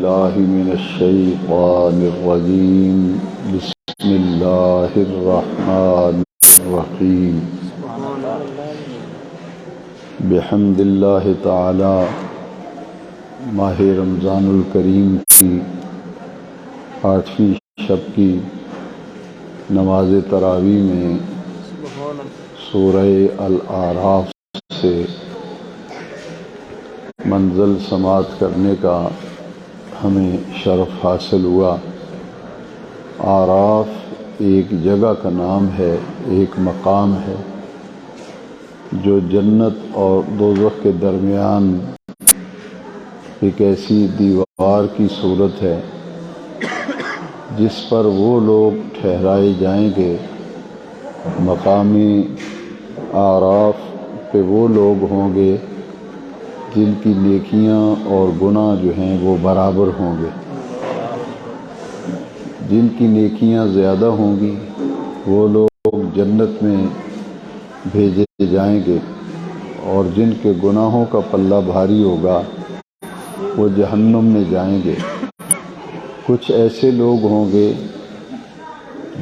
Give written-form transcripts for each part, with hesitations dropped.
باللہ من الشیطان الرجیم بسم اللہ الرحمن الرحیم بحمد اللہ تعالی ماہ رمضان الکریم کی 8ویں شب کی نماز تراویح میں سورہ الاعراف سے منزل سماعت کرنے کا ہمیں شرف حاصل ہوا۔ اعراف ایک جگہ کا نام ہے، ایک مقام ہے جو جنت اور دوزخ کے درمیان ایک ایسی دیوار کی صورت ہے جس پر وہ لوگ ٹھہرائے جائیں گے۔ مقامی اعراف پہ وہ لوگ ہوں گے جن کی نیکیاں اور گناہ جو ہیں وہ برابر ہوں گے۔ جن کی نیکیاں زیادہ ہوں گی وہ لوگ جنت میں بھیجے جائیں گے، اور جن کے گناہوں کا پلہ بھاری ہوگا وہ جہنم میں جائیں گے۔ کچھ ایسے لوگ ہوں گے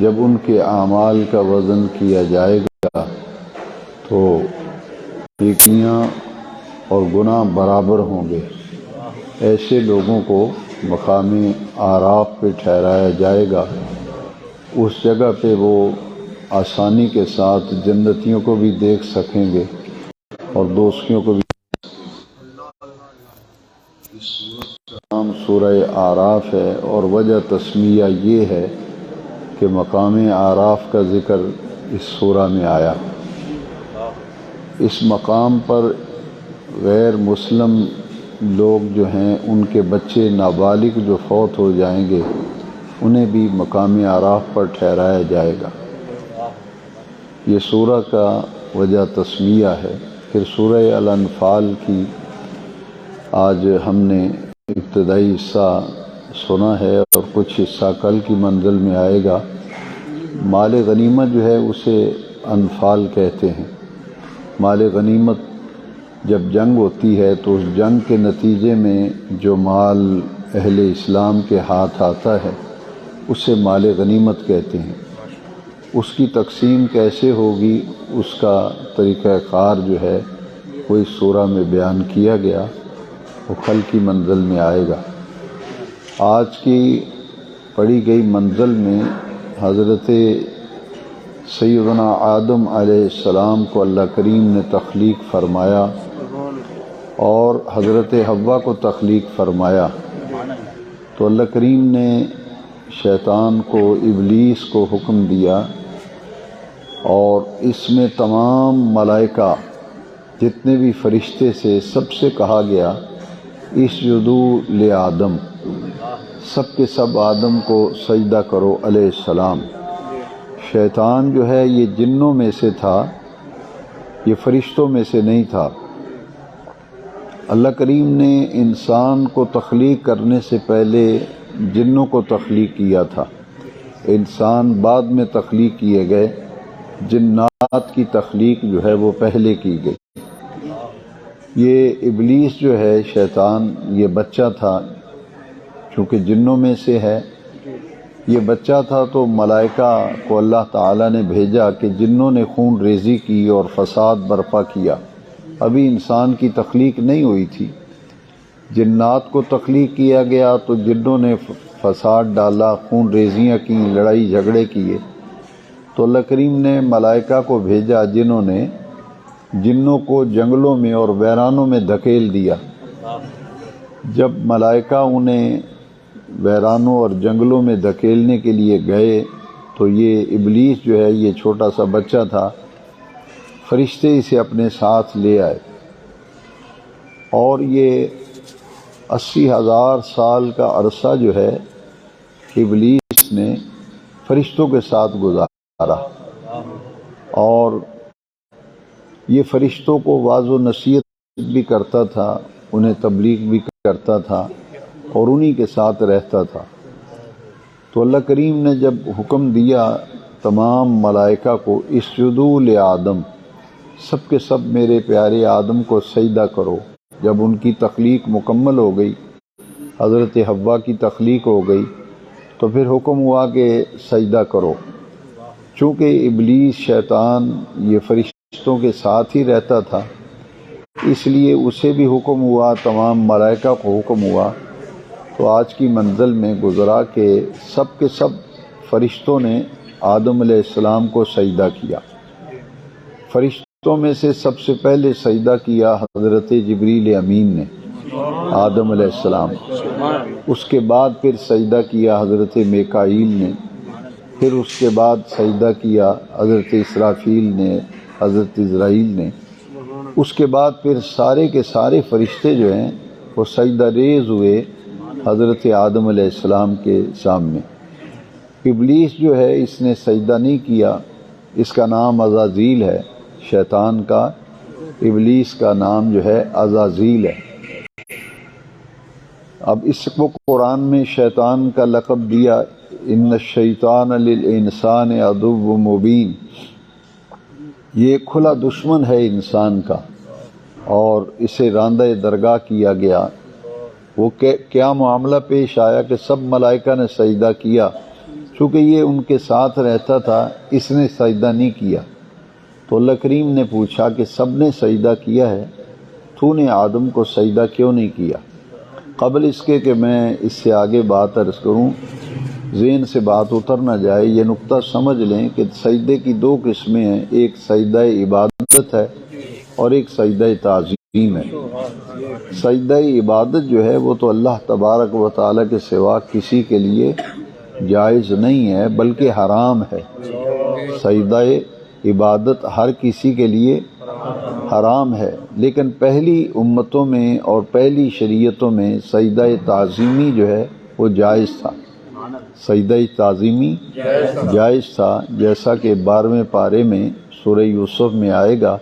جب ان کے اعمال کا وزن کیا جائے گا تو نیکیاں اور گناہ برابر ہوں گے۔ ایسے لوگوں کو مقامی اعراف پہ ٹھہرایا جائے گا۔ اس جگہ پہ وہ آسانی کے ساتھ جنتیوں کو بھی دیکھ سکیں گے اور دوستیوں کو بھی۔ اس سورت کا نام سورہ اعراف ہے، اور وجہ تسمیہ یہ ہے کہ مقام اعراف کا ذکر اس سورہ میں آیا۔ اس مقام پر غیر مسلم لوگ جو ہیں ان کے بچے نابالغ جو فوت ہو جائیں گے انہیں بھی مقام اعراف پر ٹھہرایا جائے گا۔ یہ سورہ کا وجہ تسمیہ ہے۔ پھر سورہ الانفال کی آج ہم نے ابتدائی حصہ سنا ہے، اور کچھ حصہ کل کی منزل میں آئے گا۔ مال غنیمت جو ہے اسے انفال کہتے ہیں۔ مال غنیمت جب جنگ ہوتی ہے تو اس جنگ کے نتیجے میں جو مال اہل اسلام کے ہاتھ آتا ہے اسے مال غنیمت کہتے ہیں۔ اس کی تقسیم کیسے ہوگی اس کا طریقہ کار جو ہے وہ اس سورہ میں بیان کیا گیا، وہ کل کی منزل میں آئے گا۔ آج کی پڑھی گئی منزل میں حضرت سیدنا آدم علیہ السلام کو اللہ کریم نے تخلیق فرمایا اور حضرت حوا کو تخلیق فرمایا، تو اللہ کریم نے شیطان کو، ابلیس کو حکم دیا، اور اس میں تمام ملائکہ جتنے بھی فرشتے سے سب سے کہا گیا اسجدوا لآدم، سب کے سب آدم کو سجدہ کرو علیہ السلام۔ شیطان جو ہے یہ جنوں میں سے تھا، یہ فرشتوں میں سے نہیں تھا۔ اللہ کریم نے انسان کو تخلیق کرنے سے پہلے جنوں کو تخلیق کیا تھا۔ انسان بعد میں تخلیق کیے گئے، جنات کی تخلیق جو ہے وہ پہلے کی گئی۔ یہ ابلیس جو ہے شیطان، یہ بچہ تھا، چونکہ جنوں میں سے ہے، یہ بچہ تھا تو ملائکہ کو اللہ تعالیٰ نے بھیجا کہ جنوں نے خون ریزی کی اور فساد برپا کیا۔ ابھی انسان کی تخلیق نہیں ہوئی تھی۔ جنات کو تخلیق کیا گیا تو جنوں نے فساد ڈالا، خون ریزیاں کیں، لڑائی جھگڑے کیے، تو اللہ کریم نے ملائکہ کو بھیجا جنہوں نے جنوں کو جنگلوں میں اور ویرانوں میں دھکیل دیا۔ جب ملائکہ انہیں ویرانوں اور جنگلوں میں دھکیلنے کے لیے گئے تو یہ ابلیس جو ہے یہ چھوٹا سا بچہ تھا، فرشتے اسے اپنے ساتھ لے آئے، اور یہ 80,000 سال کا عرصہ جو ہے ابلیس نے فرشتوں کے ساتھ گزارا، اور یہ فرشتوں کو واعظ و نصیحت بھی کرتا تھا، انہیں تبلیغ بھی کرتا تھا، اور انہی کے ساتھ رہتا تھا۔ تو اللہ کریم نے جب حکم دیا تمام ملائکہ کو اسجدوا لآدم، سب کے سب میرے پیارے آدم کو سجدہ کرو، جب ان کی تخلیق مکمل ہو گئی حضرت حوا کی تخلیق ہو گئی تو پھر حکم ہوا کہ سجدہ کرو۔ چونکہ ابلیس شیطان یہ فرشتوں کے ساتھ ہی رہتا تھا، اس لیے اسے بھی حکم ہوا، تمام ملائکہ کو حکم ہوا۔ تو آج کی منزل میں گزرا کہ سب کے سب فرشتوں نے آدم علیہ السلام کو سجدہ کیا۔ فرشتوں میں سے سب سے پہلے سجدہ کیا حضرت جبریل امین نے آدم علیہ السلام، اس کے بعد پھر سجدہ کیا حضرت میکائیل نے، پھر اس کے بعد سجدہ کیا حضرت اسرافیل نے، حضرت عزرائیل نے، اس کے بعد پھر سارے کے سارے فرشتے جو ہیں وہ سجدہ ریز ہوئے حضرت آدم علیہ السلام کے سامنے۔ ابلیس جو ہے اس نے سجدہ نہیں کیا، اس کا نام عزازیل ہے، شیطان کا، ابلیس کا نام جو ہے عزازیل ہے۔ اب اس کو قرآن میں شیطان کا لقب دیا، ان الشیطان للانسان عدو مبین، یہ کھلا دشمن ہے انسان کا اور اسے راندہ درگاہ کیا گیا۔ وہ کیا معاملہ پیش آیا کہ سب ملائکہ نے سجدہ کیا، چونکہ یہ ان کے ساتھ رہتا تھا، اس نے سجدہ نہیں کیا۔ تو اللہ کریم نے پوچھا کہ سب نے سجدہ کیا ہے، تو نے آدم کو سجدہ کیوں نہیں کیا؟ قبل اس کے کہ میں اس سے آگے بات عرض کروں، ذہن سے بات اتر نہ جائے، یہ نقطہ سمجھ لیں کہ سجدے کی دو قسمیں ہیں، ایک سجدہ عبادت ہے اور ایک سجدہ تعظیم ہے۔ سجدہ عبادت جو ہے وہ تو اللہ تبارک و تعالیٰ کے سوا کسی کے لیے جائز نہیں ہے بلکہ حرام ہے۔ سجدہ عبادت ہر کسی کے لیے حرام ہے، لیکن پہلی امتوں میں اور پہلی شریعتوں میں سجدہ تعظیمی جو ہے وہ جائز تھا، سجدہ تعظیمی جائز تھا، جیسا کہ 12ویں پارے میں سورہ یوسف میں آئے گا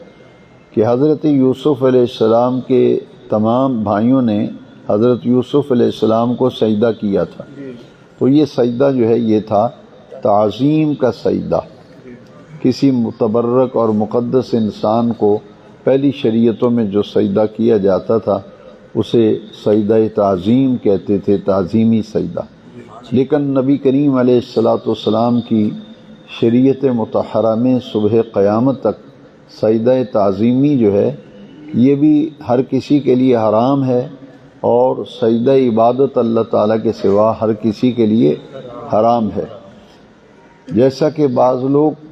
کہ حضرت یوسف علیہ السلام کے تمام بھائیوں نے حضرت یوسف علیہ السلام کو سجدہ کیا تھا۔ تو یہ سجدہ جو ہے یہ تھا تعظیم کا سجدہ۔ کسی متبرک اور مقدس انسان کو پہلی شریعتوں میں جو سجدہ کیا جاتا تھا اسے سجدہ تعظیم کہتے تھے، تعظیمی سجدہ۔ لیکن نبی کریم علیہ السلام کی شریعت مطہرہ میں صبح قیامت تک سجدہ تعظیمی جو ہے یہ بھی ہر کسی کے لیے حرام ہے، اور سجدہ عبادت اللہ تعالیٰ کے سوا ہر کسی کے لیے حرام ہے۔ جیسا کہ بعض لوگ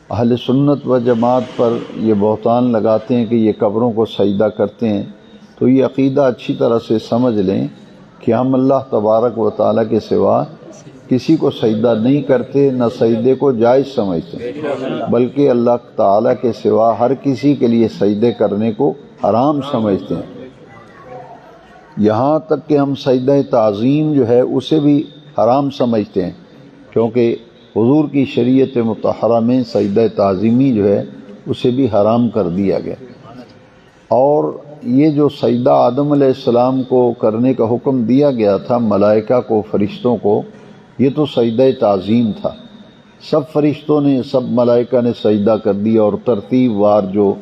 اہل سنت و جماعت پر یہ بہتان لگاتے ہیں کہ یہ قبروں کو سجدہ کرتے ہیں، تو یہ عقیدہ اچھی طرح سے سمجھ لیں کہ ہم اللہ تبارک و تعالیٰ کے سوا کسی کو سجدہ نہیں کرتے، نہ سجدے کو جائز سمجھتے، بلکہ اللہ تعالیٰ کے سوا ہر کسی کے لیے سجدے کرنے کو حرام سمجھتے ہیں۔ یہاں تک کہ ہم سجدہ تعظیم جو ہے اسے بھی حرام سمجھتے ہیں، کیونکہ حضور کی شریعت مطہرہ میں سجدہ تعظیمی جو ہے اسے بھی حرام کر دیا گیا۔ اور یہ جو سجدہ آدم علیہ السلام کو کرنے کا حکم دیا گیا تھا ملائکہ کو، فرشتوں کو، یہ تو سجدہ تعظیم تھا۔ سب فرشتوں نے، سب ملائکہ نے سجدہ کر دیا، اور ترتیب وار جو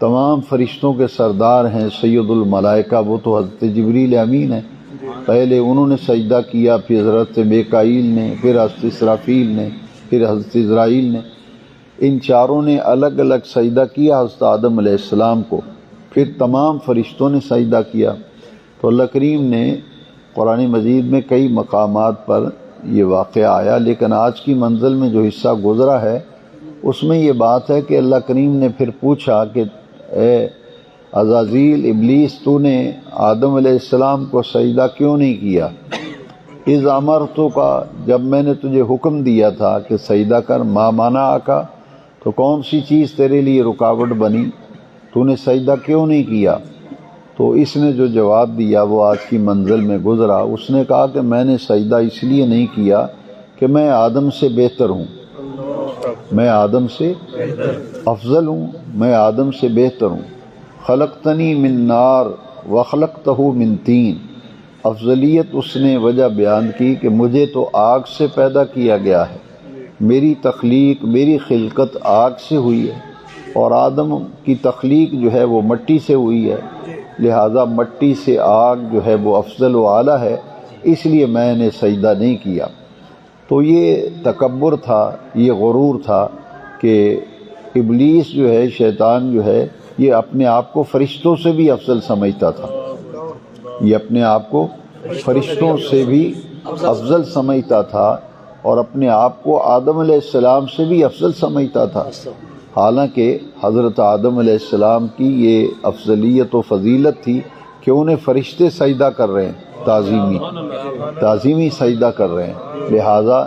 تمام فرشتوں کے سردار ہیں سید الملائکہ وہ تو حضرت جبریل امین ہیں، پہلے انہوں نے سجدہ کیا، پھر حضرت میکائیل نے، پھر حضرت اسرافیل نے، پھر حضرت عزرائیل نے، ان چاروں نے الگ الگ سجدہ کیا حضرت آدم علیہ السلام کو، پھر تمام فرشتوں نے سجدہ کیا۔ تو اللہ کریم نے قرآن مجید میں کئی مقامات پر یہ واقعہ آیا، لیکن آج کی منزل میں جو حصہ گزرا ہے اس میں یہ بات ہے کہ اللہ کریم نے پھر پوچھا کہ اے عزازیل، ابلیس، تو نے آدم علیہ السلام کو سجدہ کیوں نہیں کیا؟ اذ امرتو کا، جب میں نے تجھے حکم دیا تھا کہ سجدہ کر، ما منع کا، تو کون سی چیز تیرے لیے رکاوٹ بنی، تو نے سجدہ کیوں نہیں کیا؟ تو اس نے جو جواب دیا وہ آج کی منزل میں گزرا۔ اس نے کہا کہ میں نے سجدہ اس لیے نہیں کیا کہ میں آدم سے بہتر ہوں، میں آدم سے افضل ہوں، میں آدم سے بہتر ہوں۔ خلقتنی من نار وخلقتہ من طین، افضلیت اس نے وجہ بیان کی کہ مجھے تو آگ سے پیدا کیا گیا ہے، میری تخلیق، میری خلقت آگ سے ہوئی ہے، اور آدم کی تخلیق جو ہے وہ مٹی سے ہوئی ہے۔ لہذا مٹی سے آگ جو ہے وہ افضل و اعلیٰ ہے، اس لیے میں نے سجدہ نہیں کیا۔ تو یہ تکبر تھا، یہ غرور تھا کہ ابلیس جو ہے، شیطان جو ہے، یہ اپنے آپ کو فرشتوں سے بھی افضل سمجھتا تھا، یہ اپنے آپ کو فرشتوں سے بھی افضل سمجھتا تھا، اور اپنے آپ کو آدم علیہ السلام سے بھی افضل سمجھتا تھا، حالانکہ حضرت آدم علیہ السلام کی یہ افضلیت و فضیلت تھی کہ انہیں فرشتے سجدہ کر رہے ہیں، تعظیمی سجدہ کر رہے ہیں، لہٰذا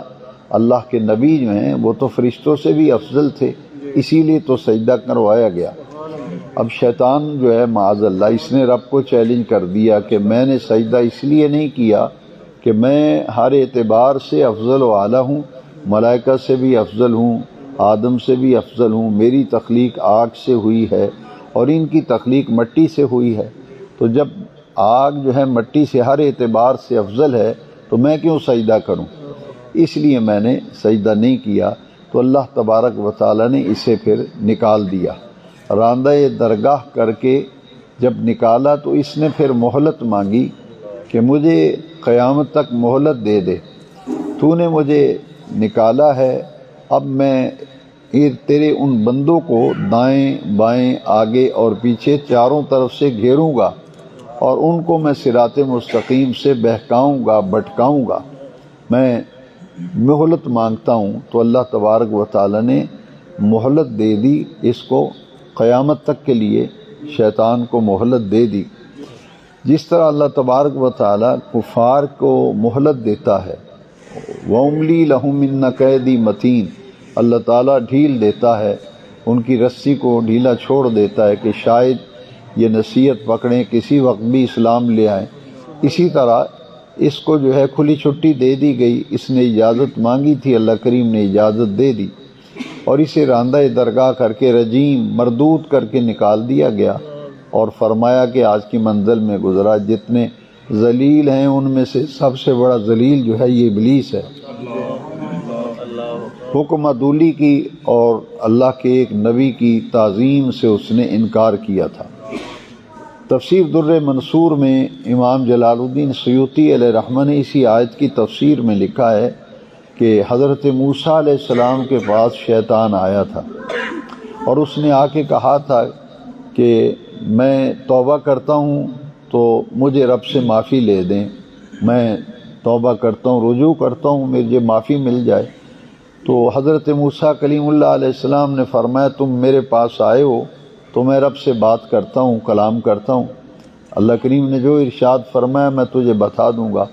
اللہ کے نبی جو ہیں وہ تو فرشتوں سے بھی افضل تھے، اسی لیے تو سجدہ کروایا گیا۔ اب شیطان جو ہے معاذ اللہ، اس نے رب کو چیلنج کر دیا کہ میں نے سجدہ اس لیے نہیں کیا کہ میں ہر اعتبار سے افضل و اعلیٰ ہوں، ملائکہ سے بھی افضل ہوں، آدم سے بھی افضل ہوں، میری تخلیق آگ سے ہوئی ہے اور ان کی تخلیق مٹی سے ہوئی ہے، تو جب آگ جو ہے مٹی سے ہر اعتبار سے افضل ہے تو میں کیوں سجدہ کروں؟ اس لیے میں نے سجدہ نہیں کیا۔ تو اللہ تبارک و تعالیٰ نے اسے پھر نکال دیا، راندہ درگاہ کر کے جب نکالا تو اس نے پھر مہلت مانگی کہ مجھے قیامت تک مہلت دے دے، تو نے مجھے نکالا ہے، اب میں تیرے ان بندوں کو دائیں بائیں آگے اور پیچھے چاروں طرف سے گھیروں گا اور ان کو میں صراط مستقیم سے بہکاؤں گا، بھٹکاؤں گا، میں مہلت مانگتا ہوں۔ تو اللہ تبارک و تعالیٰ نے مہلت دے دی اس کو، قیامت تک کے لیے شیطان کو مہلت دے دی۔ جس طرح اللہ تبارک و تعالیٰ کفار کو مہلت دیتا ہے، وَأُمْلِي لَهُمْ إِنَّ كَيْدِي مَتِينٌ، اللہ تعالیٰ ڈھیل دیتا ہے، ان کی رسی کو ڈھیلا چھوڑ دیتا ہے کہ شاید یہ نصیحت پکڑیں، کسی وقت بھی اسلام لے آئیں۔ اسی طرح اس کو جو ہے کھلی چھٹی دے دی گئی، اس نے اجازت مانگی تھی، اللہ کریم نے اجازت دے دی، اور اسے راندہ درگاہ کر کے رجیم مردود کر کے نکال دیا گیا، اور فرمایا کہ آج کی منزل میں گزرا جتنے ذلیل ہیں ان میں سے سب سے بڑا ذلیل جو ہے یہ ابلیس ہے۔ حکم عدولی کی اور اللہ کے ایک نبی کی تعظیم سے اس نے انکار کیا تھا۔ تفسیر در منصور میں امام جلال الدین سیوطی علیہ رحمہ نے اسی آیت کی تفسیر میں لکھا ہے کہ حضرت موسیٰ علیہ السلام کے پاس شیطان آیا تھا اور اس نے آ کے کہا تھا کہ میں توبہ کرتا ہوں تو مجھے رب سے معافی لے دیں، میں توبہ کرتا ہوں، رجوع کرتا ہوں، مجھے معافی مل جائے۔ تو حضرت موسیٰ کلیم اللہ علیہ السلام نے فرمایا تم میرے پاس آئے ہو تو میں رب سے بات کرتا ہوں، کلام کرتا ہوں، اللہ کریم نے جو ارشاد فرمایا میں تجھے بتا دوں گا۔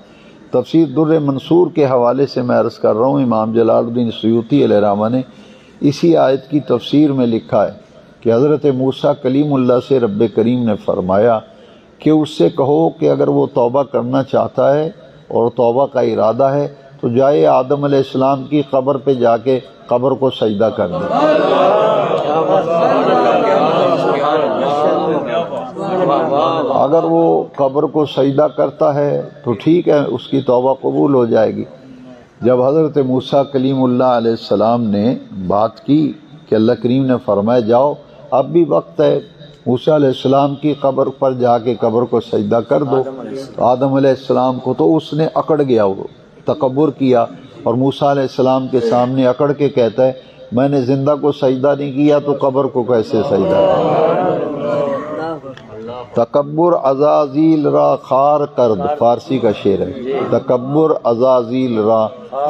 تفسیر در منصور کے حوالے سے میں عرض کر رہا ہوں، امام جلال الدین سیوطی علیہ رحمہ نے اسی آیت کی تفسیر میں لکھا ہے کہ حضرت موسیٰ کلیم اللہ سے رب کریم نے فرمایا کہ اس سے کہو کہ اگر وہ توبہ کرنا چاہتا ہے اور توبہ کا ارادہ ہے تو جائے آدم علیہ السلام کی قبر پہ جا کے قبر کو سجدہ کر دے۔ اگر وہ قبر کو سجدہ کرتا ہے تو ٹھیک ہے، اس کی توبہ قبول ہو جائے گی۔ جب حضرت موسیٰ کلیم اللہ علیہ السلام نے بات کی کہ اللہ کریم نے فرمایا جاؤ اب بھی وقت ہے، موسیٰ علیہ السلام کی قبر پر جا کے قبر کو سجدہ کر دو، تو آدم علیہ السلام کو تو اس نے اکڑ گیا، وہ تکبر کیا اور موسیٰ علیہ السلام کے سامنے اکڑ کے کہتا ہے میں نے زندہ کو سجدہ نہیں کیا تو قبر کو کیسے سجدہ کیا؟ تکبر عزازیل را خار کرد، فارسی کا شعر ہے، تکبر عزازیل را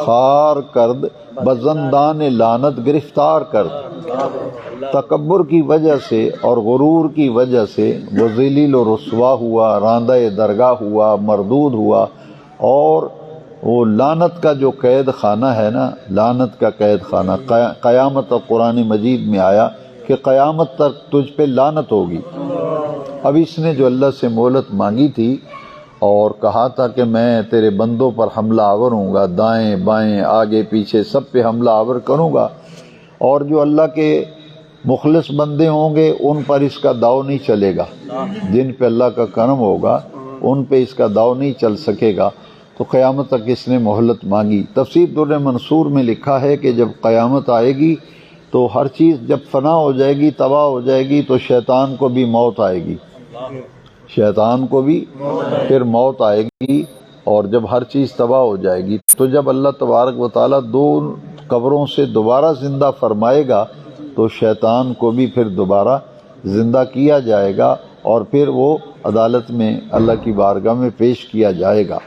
خار کرد بزندان لعنت گرفتار کرد۔ تکبر کی وجہ سے اور غرور کی وجہ سے وہ ذلیل و رسوا ہوا، راندہ درگاہ ہوا، مردود ہوا، اور وہ لعنت کا جو قید خانہ ہے نا، لعنت کا قید خانہ، قیامت اور قرآن مجید میں آیا کہ قیامت تک تجھ پہ لعنت ہوگی۔ اب اس نے جو اللہ سے مہلت مانگی تھی اور کہا تھا کہ میں تیرے بندوں پر حملہ آور ہوں گا، دائیں بائیں آگے پیچھے سب پہ حملہ آور کروں گا، اور جو اللہ کے مخلص بندے ہوں گے ان پر اس کا داؤ نہیں چلے گا، جن پہ اللہ کا کرم ہوگا ان پہ اس کا داؤ نہیں چل سکے گا، تو قیامت تک اس نے مہلت مانگی۔ تفسیر در منصور میں لکھا ہے کہ جب قیامت آئے گی تو ہر چیز جب فنا ہو جائے گی، تباہ ہو جائے گی، تو شیطان کو بھی موت آئے گی، شیطان کو بھی پھر موت آئے گی، اور جب ہر چیز تباہ ہو جائے گی تو جب اللہ تبارک و تعالیٰ دو قبروں سے دوبارہ زندہ فرمائے گا تو شیطان کو بھی پھر دوبارہ زندہ کیا جائے گا، اور پھر وہ عدالت میں اللہ کی بارگاہ میں پیش کیا جائے گا۔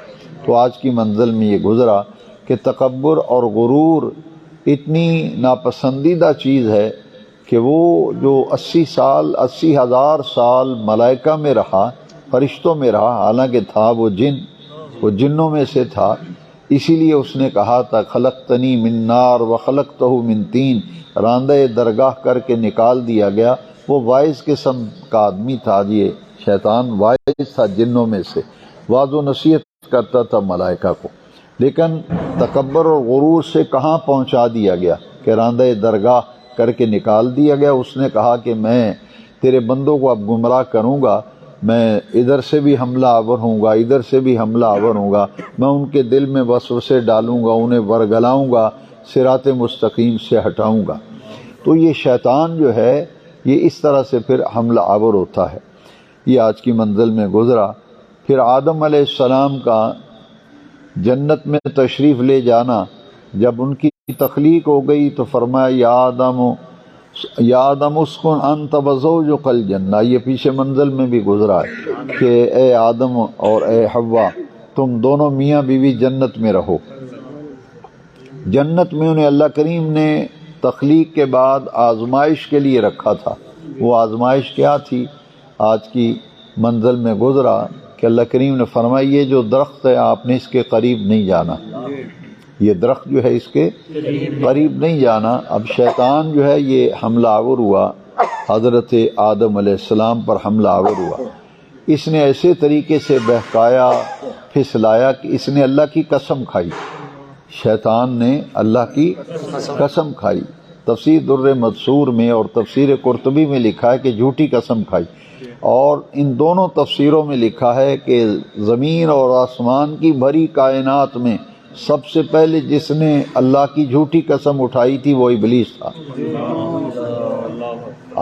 تو آج کی منزل میں یہ گزرا کہ تکبر اور غرور اتنی ناپسندیدہ چیز ہے کہ وہ جو 80,000 سال ملائکہ میں رہا، فرشتوں میں رہا، حالانکہ تھا وہ جنوں میں سے تھا، اسی لیے اس نے کہا تھا خلقتنی من نار وخلقتہ من طین، راندہ درگاہ کر کے نکال دیا گیا۔ وہ وائز قسم کا آدمی تھا، یہ شیطان وائز تھا جنوں میں سے، واعظ و نصیحت کرتا تھا ملائکہ کو، لیکن تکبر اور غرور سے کہاں پہنچا دیا گیا کہ راندہ درگاہ کر کے نکال دیا گیا۔ اس نے کہا کہ میں تیرے بندوں کو اب گمراہ کروں گا، میں ادھر سے بھی حملہ آور ہوں گا، ادھر سے بھی حملہ آور ہوں گا، میں ان کے دل میں وسوسے ڈالوں گا، انہیں ورگلاؤں گا، صراط مستقیم سے ہٹاؤں گا۔ تو یہ شیطان جو ہے یہ اس طرح سے پھر حملہ آور ہوتا ہے۔ یہ آج کی منزل میں گزرا۔ پھر آدم علیہ السلام کا جنت میں تشریف لے جانا، جب ان کی تخلیق ہو گئی تو فرمایا یا آدم اسکن انت وزوجک الجنہ، یہ پیچھے منزل میں بھی گزرا ہے کہ اے آدم اور اے حوا تم دونوں میاں بیوی جنت میں رہو۔ جنت میں انہیں اللہ کریم نے تخلیق کے بعد آزمائش کے لیے رکھا تھا۔ وہ آزمائش کیا تھی؟ آج کی منزل میں گزرا کہ اللہ کریم نے فرمایا یہ جو درخت ہے آپ نے اس کے قریب نہیں جانا، یہ درخت جو ہے اس کے قریب نہیں جانا۔ اب شیطان جو ہے یہ حملہ آور ہوا، حضرت آدم علیہ السلام پر حملہ آور ہوا۔ اس نے ایسے طریقے سے بہکایا پھسلایا کہ اس نے اللہ کی قسم کھائی، شیطان نے اللہ کی قسم کھائی۔ تفسیر در منصور میں اور تفسیر قرطبی میں لکھا ہے کہ جھوٹی قسم کھائی، اور ان دونوں تفسیروں میں لکھا ہے کہ زمین اور آسمان کی بھری کائنات میں سب سے پہلے جس نے اللہ کی جھوٹی قسم اٹھائی تھی وہ ابلیس تھا۔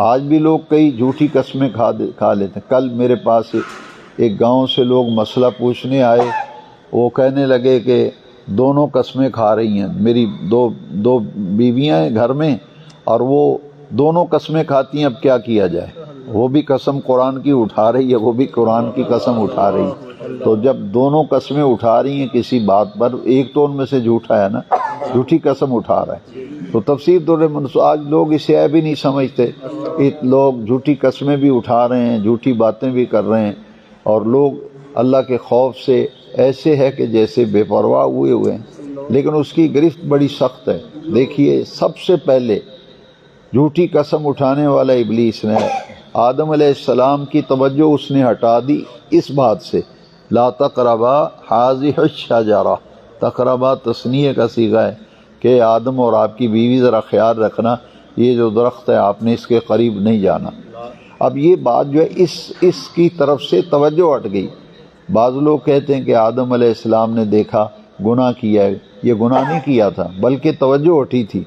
آج بھی لوگ کئی جھوٹی قسمیں کھا لیتے ہیں۔ کل میرے پاس ایک گاؤں سے لوگ مسئلہ پوچھنے آئے، وہ کہنے لگے کہ دونوں قسمیں کھا رہی ہیں، میری دو بیویاں ہیں گھر میں اور وہ دونوں قسمیں کھاتی ہیں، اب کیا کیا جائے؟ وہ بھی قسم قرآن کی اٹھا رہی ہے، وہ بھی قرآن کی قسم اٹھا رہی ہے۔ تو جب دونوں قسمیں اٹھا رہی ہیں کسی بات پر، ایک تو ان میں سے جھوٹا ہے نا، جھوٹی قسم اٹھا رہا ہے۔ تو تفسیر در منصور، آج لوگ اسے عیب بھی نہیں سمجھتے، لوگ جھوٹی قسمیں بھی اٹھا رہے ہیں، جھوٹی باتیں بھی کر رہے ہیں، اور لوگ اللہ کے خوف سے ایسے ہے کہ جیسے بے پرواہ ہوئے ہیں، لیکن اس کی گرفت بڑی سخت ہے۔ دیکھیے سب سے پہلے جھوٹی قسم اٹھانے والا ابلیس نے آدم علیہ السلام کی توجہ اس نے ہٹا دی اس بات سے، لا تقربا هذه الشجرہ، تقربا تثنیہ کا صیغہ ہے کہ آدم اور آپ کی بیوی ذرا خیال رکھنا، یہ جو درخت ہے آپ نے اس کے قریب نہیں جانا۔ اب یہ بات جو ہے اس کی طرف سے توجہ ہٹ گئی۔ بعض لوگ کہتے ہیں کہ آدم علیہ السلام نے دیکھا گناہ کیا ہے، یہ گناہ نہیں کیا تھا بلکہ توجہ ہٹی تھی۔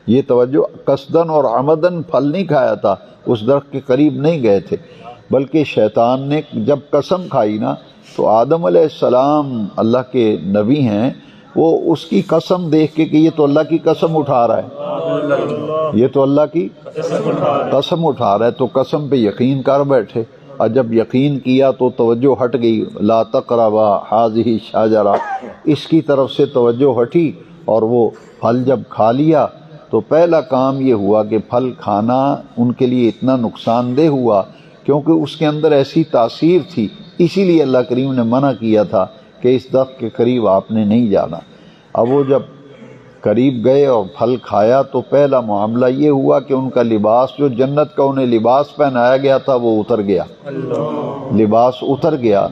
یہ توجہ قصدن اور عمدن پھل نہیں کھایا تھا، اس درخت کے قریب نہیں گئے تھے، بلکہ شیطان نے جب قسم کھائی نا تو آدم علیہ السلام اللہ کے نبی ہیں، وہ اس کی قسم دیکھ کے کہ یہ تو اللہ کی قسم اٹھا رہا ہے، یہ تو اللہ کی قسم اٹھا رہا ہے، تو قسم پہ یقین کر بیٹھے، اور جب یقین کیا تو توجہ ہٹ گئی، لا تقربا هذه الشجرہ، اس کی طرف سے توجہ ہٹی، اور وہ پھل جب کھا لیا تو پہلا کام یہ ہوا کہ پھل کھانا ان کے لیے اتنا نقصان دہ ہوا کیونکہ اس کے اندر ایسی تاثیر تھی، اسی لیے اللہ کریم نے منع کیا تھا کہ اس درخت کے قریب آپ نے نہیں جانا۔ اب وہ جب قریب گئے اور پھل کھایا تو پہلا معاملہ یہ ہوا کہ ان کا لباس جو جنت کا انہیں لباس پہنایا گیا تھا وہ اتر گیا، لباس اتر گیا،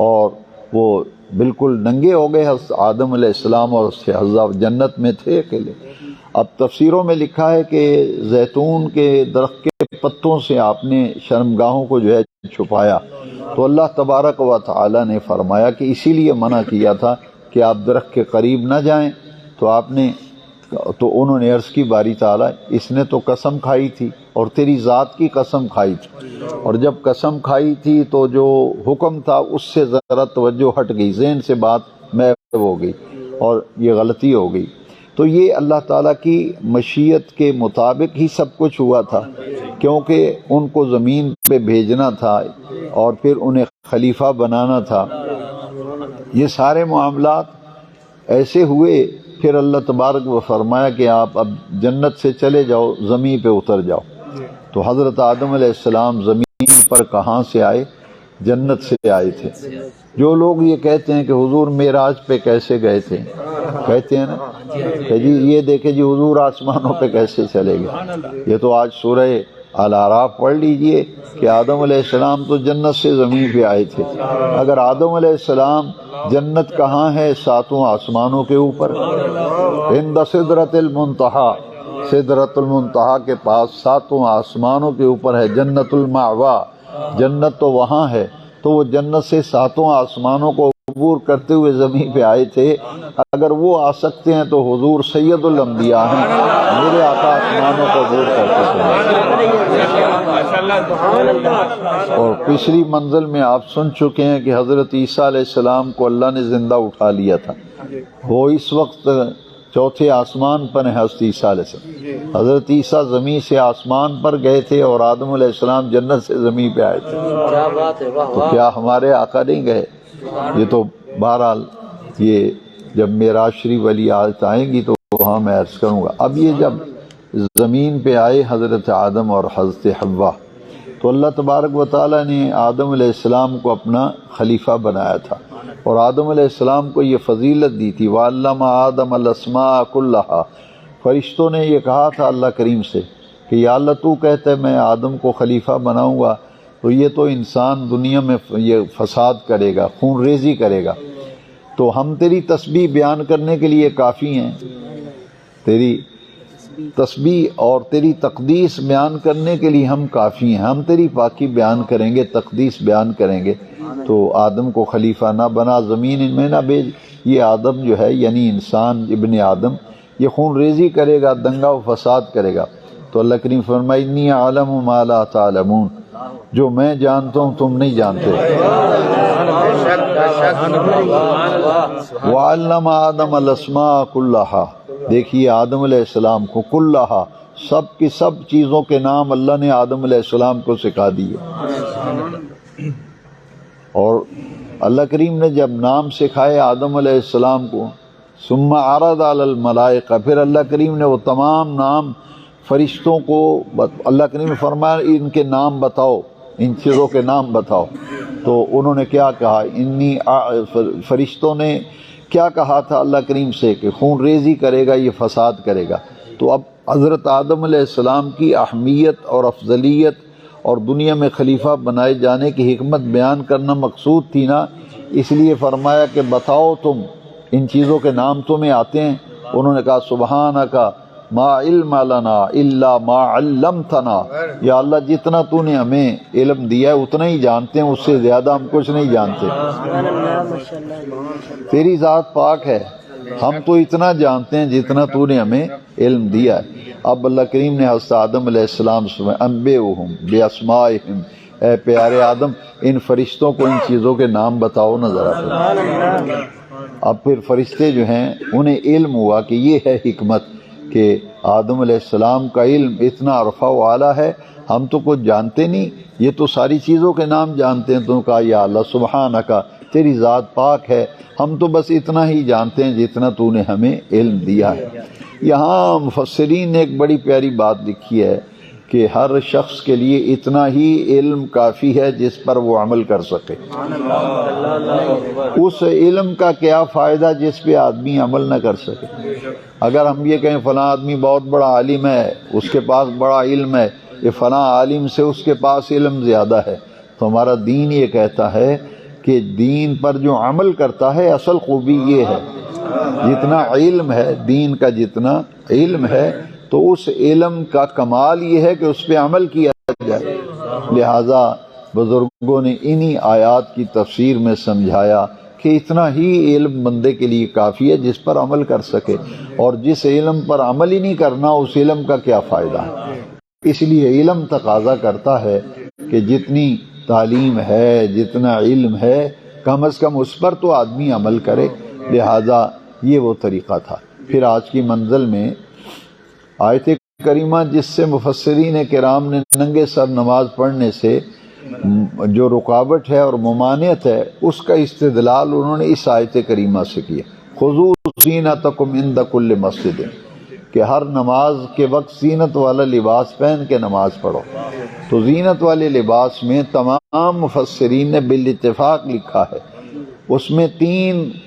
اور وہ بالکل ننگے ہو گئے۔ آدم علیہ السلام اور اس سے حوا جنت میں تھے اکیلے۔ اب تفسیروں میں لکھا ہے کہ زیتون کے درخت کے پتوں سے آپ نے شرمگاہوں کو جو ہے چھپایا، تو اللہ تبارک و تعالی نے فرمایا کہ اسی لیے منع کیا تھا کہ آپ درخت کے قریب نہ جائیں۔ تو انہوں نے عرض کی باری تعالی، اس نے تو قسم کھائی تھی اور تیری ذات کی قسم کھائی تھی، اور جب قسم کھائی تھی تو جو حکم تھا اس سے ذرا توجہ ہٹ گئی، ذہن سے بات محو ہو گئی اور یہ غلطی ہو گئی۔ تو یہ اللہ تعالیٰ کی مشیت کے مطابق ہی سب کچھ ہوا تھا، کیونکہ ان کو زمین پہ بھیجنا تھا اور پھر انہیں خلیفہ بنانا تھا۔ یہ سارے معاملات ایسے ہوئے، پھر اللہ تبارک و فرمایا کہ آپ اب جنت سے چلے جاؤ، زمین پہ اتر جاؤ۔ تو حضرت آدم علیہ السلام زمین پر کہاں سے آئے؟ جنت سے آئے تھے۔ جو لوگ یہ کہتے ہیں کہ حضور معراج پہ کیسے گئے تھے، کہتے ہیں نا کہ جی یہ دیکھیں جی حضور آسمانوں پہ کیسے چلے گئے، یہ تو آج سورہ الاعراف پڑھ لیجئے کہ آدم علیہ السلام تو جنت سے زمین پہ آئے تھے۔ اگر آدم علیہ السلام، جنت کہاں ہے؟ ساتوں آسمانوں کے اوپر، عند سدرۃ المنتہا، سدرۃ المنتہا کے پاس ساتوں آسمانوں کے اوپر ہے جنت المأوا، جنت تو وہاں ہے۔ تو وہ جنت سے ساتوں آسمانوں کو عبور کرتے ہوئے زمین پہ آئے تھے۔ اگر وہ آ سکتے ہیں تو حضور سید الانبیاء ہیں، میرے آقا آسمانوں کو عبور کرتے تھے۔ اور پچھلی منزل میں آپ سن چکے ہیں کہ حضرت عیسیٰ علیہ السلام کو اللہ نے زندہ اٹھا لیا تھا، وہ اس وقت چوتھے آسمان پر ہیں حضرت عیسیٰ علیہ السلام۔ حضرت عیسیٰ زمین سے آسمان پر گئے تھے اور آدم علیہ السلام جنت سے زمین پہ آئے تھے، تو کیا ہمارے آقا نہیں گئے؟ یہ تو بہرحال یہ جب معراج شریف والی آیت آئیں گی تو وہاں میں عرض کروں گا۔ اب یہ جب زمین پہ آئے حضرت آدم اور حضرت حوا، تو اللہ تبارک و تعالیٰ نے آدم علیہ السلام کو اپنا خلیفہ بنایا تھا، اور آدم علیہ السلام کو یہ فضیلت دی تھی، وَعَلَّمَ آدَمَ الْأَسْمَاءَ كُلَّهَا۔ فرشتوں نے یہ کہا تھا اللہ کریم سے کہ یا اللہ تو کہتا ہے میں آدم کو خلیفہ بناؤں گا، تو یہ تو انسان دنیا میں یہ فساد کرے گا، خون ریزی کرے گا، تو ہم تیری تسبیح بیان کرنے کے لیے کافی ہیں، تیری تسبیح اور تیری تقدیس بیان کرنے کے لیے ہم کافی ہیں، ہم تیری پاکی بیان کریں گے، تقدیس بیان کریں گے، تو آدم کو خلیفہ نہ بنا، زمین میں نہ بھیج۔ یہ آدم جو ہے یعنی انسان ابن آدم، یہ خون ریزی کرے گا، دنگا و فساد کرے گا۔ تو اللہ کریم فرمائی انی اعلم ما لا تعلمون، جو میں جانتا ہوں تم نہیں جانتے۔ وَعَلَّمَ آدَمَ الْأَسْمَاءَ كُلَّهَا، دیکھیے آدم علیہ السلام کو کلہا، سب کی سب چیزوں کے نام اللہ نے آدم علیہ السلام کو سکھا دیے۔ اور اللہ کریم نے جب نام سکھائے آدم علیہ السلام کو، ثم عرض علی الملائکہ، پھر اللہ کریم نے وہ تمام نام فرشتوں کو، اللہ کریم نے فرمایا ان کے نام بتاؤ، ان چیزوں کے نام بتاؤ، تو انہوں نے کیا کہا، فرشتوں نے کیا کہا تھا اللہ کریم سے کہ خون ریزی کرے گا، یہ فساد کرے گا۔ تو اب حضرت آدم علیہ السلام کی اہمیت اور افضلیت اور دنیا میں خلیفہ بنائے جانے کی حکمت بیان کرنا مقصود تھی نا، اس لیے فرمایا کہ بتاؤ تم، ان چیزوں کے نام تمہیں آتے ہیں؟ انہوں نے کہا سبحانک ما علم لنا الا ما علمتنا، یا اللہ جتنا تو نے ہمیں علم دیا ہے اتنا ہی جانتے ہیں، اس سے زیادہ ہم کچھ نہیں جانتے، تیری ذات پاک ہے، ہم تو اتنا جانتے ہیں جتنا تو نے ہمیں علم دیا ہے۔ اب اللہ کریم نے حضرت آدم علیہ السلام سے انبئہم باسمائہم، اے پیارے آدم ان فرشتوں کو ان چیزوں کے نام بتاؤ نا ذرا۔ اب پھر فرشتے جو ہیں انہیں علم ہوا کہ یہ ہے حکمت کہ آدم علیہ السلام کا علم اتنا عرفہ و اعلیٰ ہے، ہم تو کچھ جانتے نہیں، یہ تو ساری چیزوں کے نام جانتے ہیں۔ تو کہا یا اللہ سبحانک، تیری ذات پاک ہے، ہم تو بس اتنا ہی جانتے ہیں جتنا تو نے ہمیں علم دیا ہے۔ یہاں مفسرین نے ایک بڑی پیاری بات لکھی ہے کہ ہر شخص کے لیے اتنا ہی علم کافی ہے جس پر وہ عمل کر سکے۔ اس علم کا کیا فائدہ جس پہ آدمی عمل نہ کر سکے؟ اگر ہم یہ کہیں فلاں آدمی بہت بڑا عالم ہے، اس کے پاس بڑا علم ہے، یہ فلاں عالم سے اس کے پاس علم زیادہ ہے، تو ہمارا دین یہ کہتا ہے کہ دین پر جو عمل کرتا ہے اصل خوبی یہ ہے، جتنا علم ہے، دین کا جتنا علم ہے، تو اس علم کا کمال یہ ہے کہ اس پہ عمل کیا جائے۔ لہذا بزرگوں نے انہی آیات کی تفسیر میں سمجھایا کہ اتنا ہی علم بندے کے لیے کافی ہے جس پر عمل کر سکے، اور جس علم پر عمل ہی نہیں کرنا اس علم کا کیا فائدہ ہے۔ اس لیے علم تقاضا کرتا ہے کہ جتنی تعلیم ہے، جتنا علم ہے، کم از کم اس پر تو آدمی عمل کرے۔ لہذا یہ وہ طریقہ تھا۔ پھر آج کی منزل میں آیت کریمہ جس سے مفسرین کرام نے ننگے سر نماز پڑھنے سے جو رکاوٹ ہے اور ممانعت ہے، اس کا استدلال انہوں نے اس آیت کریمہ سے کیا، خذوا زینتکم عند کل مسجد، کہ ہر نماز کے وقت زینت والا لباس پہن کے نماز پڑھو۔ تو زینت والے لباس میں تمام مفسرین نے بالاتفاق لکھا ہے، اس میں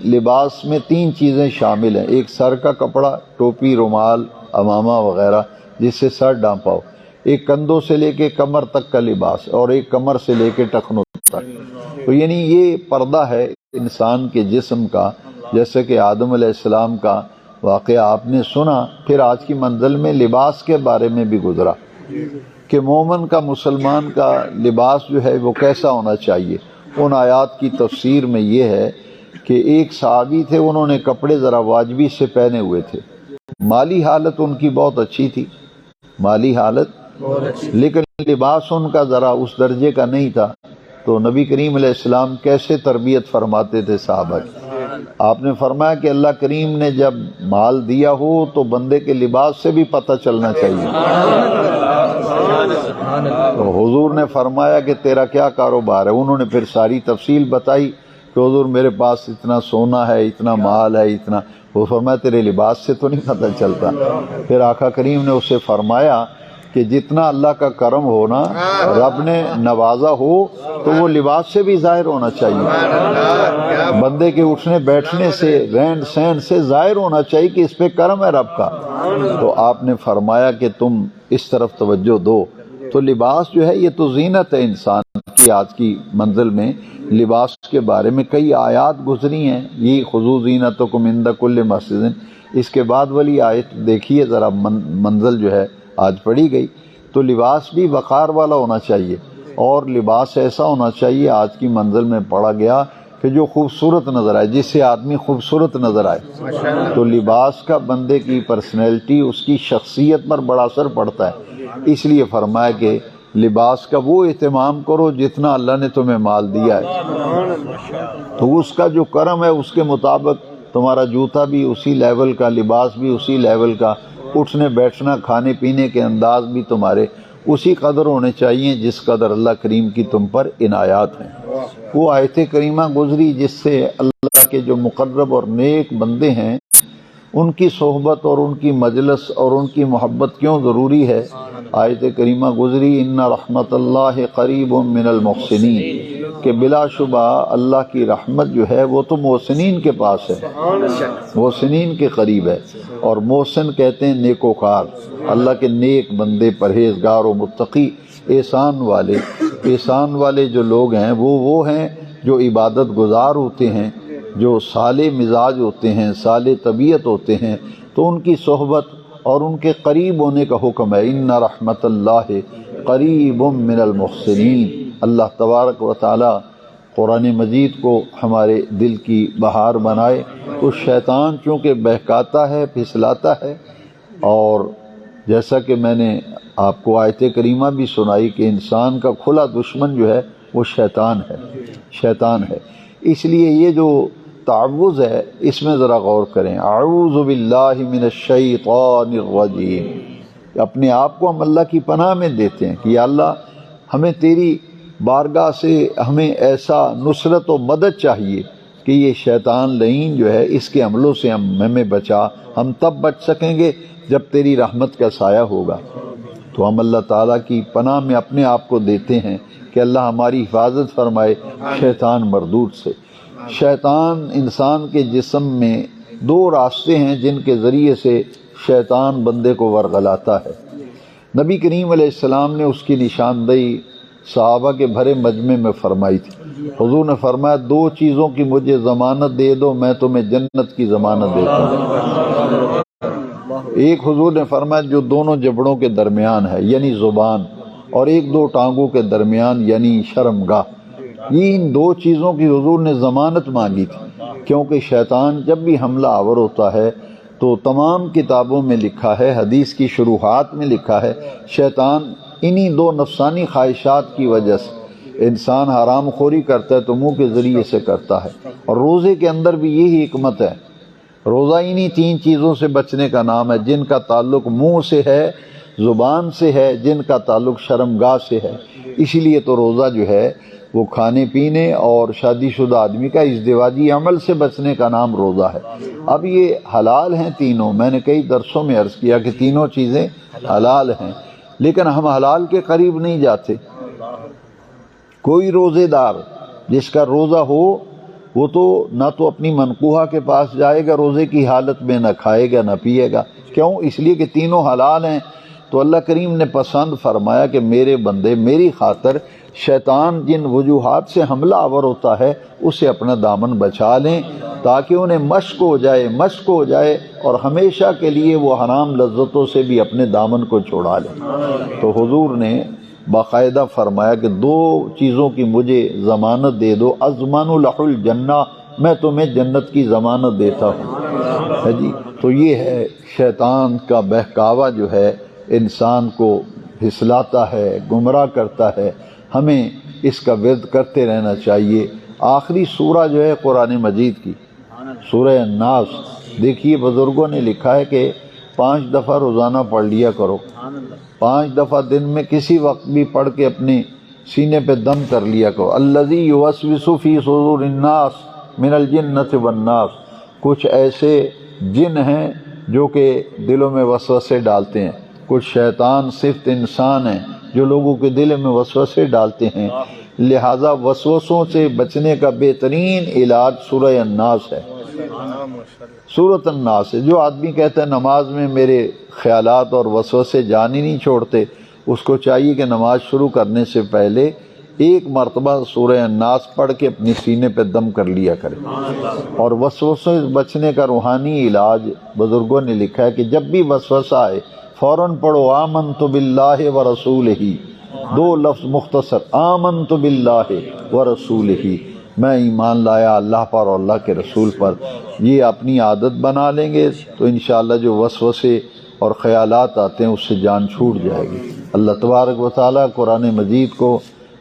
لباس میں تین چیزیں شامل ہیں۔ ایک سر کا کپڑا، ٹوپی، رومال، امامہ وغیرہ جس سے سر ڈھانپا ہو، ایک کندھوں سے لے کے کمر تک کا لباس، اور ایک کمر سے لے کے ٹخنوں تک۔ تو یعنی یہ پردہ ہے انسان کے جسم کا، جیسے کہ آدم علیہ السلام کا واقعہ آپ نے سنا۔ پھر آج کی منزل میں لباس کے بارے میں بھی گزرا کہ مومن کا، مسلمان کا لباس جو ہے وہ کیسا ہونا چاہیے۔ ان آیات کی تفسیر میں یہ ہے کہ ایک صحابی تھے، انہوں نے کپڑے ذرا واجبی سے پہنے ہوئے تھے، مالی حالت ان کی بہت اچھی تھی، مالی حالت، لیکن لباس ان کا ذرا اس درجے کا نہیں تھا۔ تو نبی کریم علیہ السلام کیسے تربیت فرماتے تھے صحابہ کی؟ آپ نے فرمایا کہ اللہ کریم نے جب مال دیا ہو تو بندے کے لباس سے بھی پتہ چلنا چاہیے۔ تو حضور نے فرمایا کہ تیرا کیا کاروبار ہے؟ انہوں نے پھر ساری تفصیل بتائی کہ حضور میرے پاس اتنا سونا ہے، اتنا مال ہے، اتنا۔ وہ فرمایا تیرے لباس سے تو نہیں پتہ چلتا۔ پھر آقا کریم نے اسے فرمایا کہ جتنا اللہ کا کرم ہونا، رب نے نوازا ہو تو وہ لباس سے بھی ظاہر ہونا چاہیے، بندے کے اٹھنے بیٹھنے سے، رہن سہن سے ظاہر ہونا چاہیے کہ اس پہ کرم ہے رب کا۔ تو آپ نے فرمایا کہ تم اس طرف توجہ دو۔ تو لباس جو ہے یہ تو زینت ہے انسان کی۔ آج کی منزل میں لباس کے بارے میں کئی آیات گزری ہیں، یہ خذوا زینتکم عند کل مسجد۔ اس کے بعد والی آیت دیکھیے ذرا، منزل جو ہے آج پڑھی گئی۔ تو لباس بھی وقار والا ہونا چاہیے، اور لباس ایسا ہونا چاہیے، آج کی منزل میں پڑھا گیا کہ جو خوبصورت نظر آئے، جس سے آدمی خوبصورت نظر آئے۔ تو لباس کا بندے کی پرسنالٹی، اس کی شخصیت پر بڑا اثر پڑتا ہے۔ اس لیے فرمایا کہ لباس کا وہ اہتمام کرو جتنا اللہ نے تمہیں مال دیا ہے، تو اس کا جو کرم ہے اس کے مطابق تمہارا جوتا بھی اسی لیول کا، لباس بھی اسی لیول کا، اٹھنے بیٹھنا، کھانے پینے کے انداز بھی تمہارے اسی قدر ہونے چاہیے جس قدر اللہ کریم کی تم پر عنایات ہیں۔ وہ آیت کریمہ گزری جس سے اللہ کے جو مقرب اور نیک بندے ہیں ان کی صحبت اور ان کی مجلس اور ان کی محبت کیوں ضروری ہے۔ آیت کریمہ گزری ان رحمت اللہ قریب من المحسنین، کہ بلا شبہ اللہ کی رحمت جو ہے وہ تو محسنین کے پاس ہے، محسنین کے قریب ہے۔ اور محسن کہتے ہیں نیکوکار، اللہ کے نیک بندے، پرہیزگار و متقی، احسان والے جو لوگ ہیں وہ ہیں جو عبادت گزار ہوتے ہیں، جو صالح مزاج ہوتے ہیں، صالح طبیعت ہوتے ہیں۔ تو ان کی صحبت اور ان کے قریب ہونے کا حکم ہے۔ ان رحمت اللہ قریب من المحسنین۔ اللہ تبارک و تعالی قرآن مجید کو ہمارے دل کی بہار بنائے۔ تو شیطان چونکہ بہکاتا ہے، پھسلاتا ہے، اور جیسا کہ میں نے آپ کو آیت کریمہ بھی سنائی کہ انسان کا کھلا دشمن جو ہے وہ شیطان ہے۔ اس لیے یہ جو تعوذ ہے اس میں ذرا غور کریں۔ اعوذ باللہ من الشیطان الرجیم، اپنے آپ کو ہم اللہ کی پناہ میں دیتے ہیں کہ یا اللہ ہمیں تیری بارگاہ سے ہمیں ایسا نصرت و مدد چاہیے کہ یہ شیطان لعین جو ہے اس کے عملوں سے ہمیں بچا۔ ہم تب بچ سکیں گے جب تیری رحمت کا سایہ ہوگا۔ تو ہم اللہ تعالیٰ کی پناہ میں اپنے آپ کو دیتے ہیں کہ اللہ ہماری حفاظت فرمائے شیطان مردود سے۔ شیطان انسان کے جسم میں دو راستے ہیں جن کے ذریعے سے شیطان بندے کو ورغلاتا ہے۔ نبی کریم علیہ السلام نے اس کی نشاندہی صحابہ کے بھرے مجمع میں فرمائی تھی۔ حضور نے فرمایا دو چیزوں کی مجھے ضمانت دے دو، میں تمہیں جنت کی ضمانت دیتا ہوں۔ ایک حضور نے فرمایا جو دونوں جبڑوں کے درمیان ہے یعنی زبان، اور ایک دو ٹانگوں کے درمیان یعنی شرمگاہ، یہ ان دو چیزوں کی حضور نے ضمانت مانگی تھی، کیونکہ شیطان جب بھی حملہ آور ہوتا ہے تو تمام کتابوں میں لکھا ہے، حدیث کی شروحات میں لکھا ہے، شیطان انہی دو نفسانی خواہشات کی وجہ سے انسان حرام خوری کرتا ہے تو منہ کے ذریعے سے کرتا ہے، اور روزے کے اندر بھی یہی حکمت ہے۔ روزہ انہی تین چیزوں سے بچنے کا نام ہے، جن کا تعلق منہ سے ہے، زبان سے ہے، جن کا تعلق شرمگاہ سے ہے۔ اسی لیے تو روزہ جو ہے وہ کھانے پینے اور شادی شدہ آدمی کا ازدواجی عمل سے بچنے کا نام روزہ ہے۔ اب یہ حلال ہیں تینوں، میں نے کئی درسوں میں عرض کیا کہ تینوں چیزیں حلال ہیں، لیکن ہم حلال کے قریب نہیں جاتے۔ کوئی روزے دار جس کا روزہ ہو وہ تو نہ تو اپنی منقوہہ کے پاس جائے گا روزے کی حالت میں، نہ کھائے گا نہ پیے گا۔ کیوں؟ اس لیے کہ تینوں حلال ہیں۔ تو اللہ کریم نے پسند فرمایا کہ میرے بندے میری خاطر شیطان جن وجوہات سے حملہ آور ہوتا ہے اسے اپنا دامن بچا لیں، تاکہ انہیں مشق ہو جائے اور ہمیشہ کے لیے وہ حرام لذتوں سے بھی اپنے دامن کو چھڑا لیں۔ تو حضور نے باقاعدہ فرمایا کہ دو چیزوں کی مجھے ضمانت دے دو، اضمن لہ الجنہ، میں تمہیں جنت کی ضمانت دیتا ہوں۔ ہے جی، تو یہ ہے شیطان کا بہکاوا جو ہے انسان کو پھسلاتا ہے، گمراہ کرتا ہے۔ ہمیں اس کا ورد کرتے رہنا چاہیے۔ آخری سورہ جو ہے قرآن مجید کی سورہ الناس، دیکھیے بزرگوں نے لکھا ہے کہ 5 دفعہ روزانہ پڑھ لیا کرو، 5 دفعہ دن میں کسی وقت بھی پڑھ کے اپنے سینے پہ دم کر لیا کرو۔ الذی یوسوس فی صدور الناس من الجنۃ والناس، کچھ ایسے جن ہیں جو کہ دلوں میں وسوسے ڈالتے ہیں، کچھ شیطان صفت انسان ہیں جو لوگوں کے دل میں وسوسے ڈالتے ہیں۔ لہذا وسوسوں سے بچنے کا بہترین علاج سورہ الناس ہے، سورۃ الناس ہے۔ جو آدمی کہتا ہے نماز میں میرے خیالات اور وسوسے جان ہی نہیں چھوڑتے، اس کو چاہیے کہ نماز شروع کرنے سے پہلے 1 مرتبہ سورہ الناس پڑھ کے اپنے سینے پہ دم کر لیا کرے۔ اور وسوسوں سے بچنے کا روحانی علاج بزرگوں نے لکھا ہے کہ جب بھی وسوسہ آئے فوراً پڑھو آمنت باللہ ورسولہ، 2 لفظ مختصر، آمنت باللہ ورسولہ، میں ایمان لایا اللہ پر اور اللہ کے رسول پر۔ یہ اپنی عادت بنا لیں گے تو انشاءاللہ جو وسوسے اور خیالات آتے ہیں اس سے جان چھوٹ جائے گی۔ اللہ تبارک و تعالیٰ قرآن مجید کو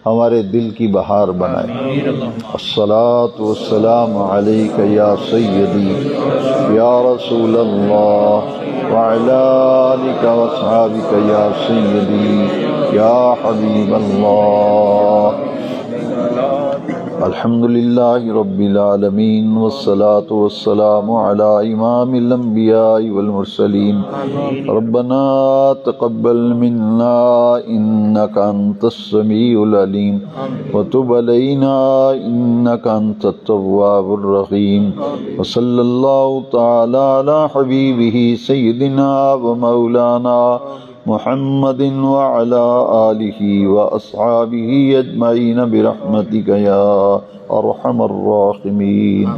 ہمارے دل کی بہار بنائے۔ الصلاۃ والسلام علیک یا سیدی یا رسول اللہ وعلی آلک واصحابک یا سیدی یا حبیب اللہ۔ الحمد للہ رب العالمین والصلاة والسلام علی امام الانبیاء والمرسلین۔ ربنا تقبل منا انک انت السمیع العلیم وتب علینا انک انت التواب الرحیم، وصلی اللہ تعالی علی حبیبہ سیدنا و مولانا محمد وعلى آلہ واصحابہ اجمعین برحمتک یا ارحم الراحمین۔